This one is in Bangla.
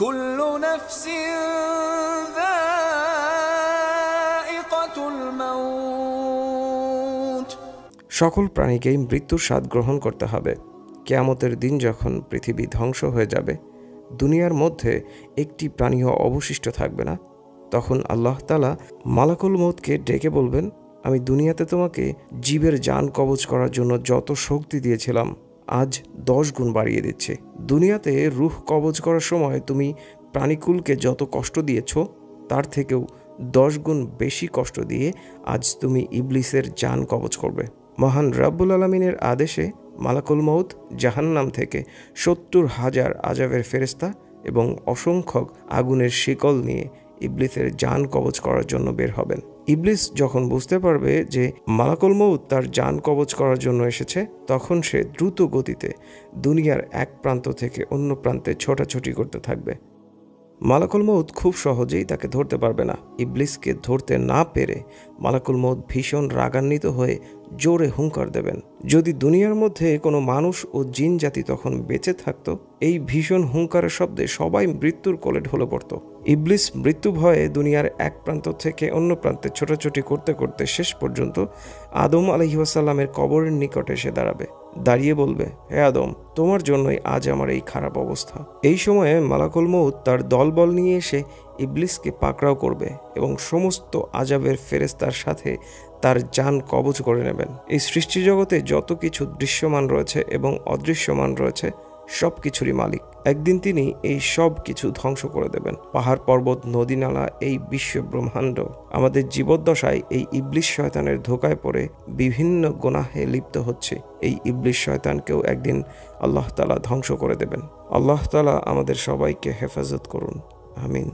কুল্লু নাফসিন যায়িকাতুল মাউত। সকল প্রাণীকেই মৃত্যুর স্বাদ গ্রহণ করতে হবে। কিয়ামতের দিন যখন পৃথিবী ধ্বংস হয়ে যাবে, দুনিয়ার মধ্যে একটি প্রাণীও অবশিষ্ট থাকবে না, তখন আল্লাহ তাআলা মালাকুল মউতকে ডেকে বলবেন, আমি দুনিয়াতে তোমাকে জীবের জান কবজ করার জন্য যত শক্তি দিয়েছিলাম, আজ 10 গুণ বাড়িয়ে দিচ্ছি। দুনিয়াতে রূহ কবজ করার সময় তুমি প্রাণীকুলকে যত কষ্ট দিয়েছ, তার থেকেও 10 গুণ বেশি কষ্ট দিয়ে আজ তুমি ইবলিসের জান কবজ করবে। মহান রাব্বুল আলামিনের আদেশে মালাকুল মউত জাহান্নাম থেকে 70,000 আযাবের ফেরেশতা এবং অসংখ্য আগুনের শিকল নিয়ে ইবলিসের জান কবজ করার জন্য বের হবেন। ইবলিস যখন বুঝতে পারবে যে মালাকুল মউত তার জান কবজ করার জন্য এসেছে, তখন সে দ্রুত গতিতে দুনিয়ার এক প্রান্ত থেকে অন্য প্রান্তে ছোটাছুটি করতে থাকবে। মালাকুল মউত খুব সহজেই তাকে ধরতে পারবে না। ইবলিসকে ধরতে না পেরে মালাকুল মউত ভীষণ রাগান্বিত হয়ে জোরে হুঙ্কার দেবেন। যদি দুনিয়ার মধ্যে কোনো মানুষ ও জিন জাতি তখন বেঁচে থাকত, এই ভীষণ হুঙ্কারের শব্দে সবাই মৃত্যুর কোলে ঢলে পড়ত। ইবলিস মৃত্যু ভয়ে দুনিয়ার এক প্রান্ত থেকে অন্য প্রান্তে ছোটাছুটি করতে করতে শেষ পর্যন্ত আদম আলাইহিস সালামের কবরের নিকটে এসে দাঁড়াবে। দাঁড়িয়ে বলবে, হে আদম, তোমার জন্যই আজ আমার এই খারাপ অবস্থা। এই সময়ে মালাকুল মউত তার দলবল নিয়ে এসে ইবলিসকে পাকড়াও করবে এবং সমস্ত আযাবের ফেরেশতার সাথে তার জান কবজ করে নেবেন। এই সৃষ্টি জগতে যত কিছু দৃশ্যমান রয়েছে এবং অদৃশ্যমান রয়েছে, সব কিছুরই মালিক। একদিন তিনি এই সব কিছু ধ্বংস করে দেবেন। পাহাড় পর্বত নদী নালা, এই বিশ্ব ব্রহ্মাণ্ড আমাদের জীবদ্দশায় এই ইবলিস শয়তানের ধোকায় পড়ে বিভিন্ন গুনাহে লিপ্ত হচ্ছে। এই ইবলিস শয়তানকেও একদিন আল্লাহ তাআলা ধ্বংস করে দেবেন। আল্লাহ তাআলা আমাদের সবাইকে হেফাজত করুন, আমিন।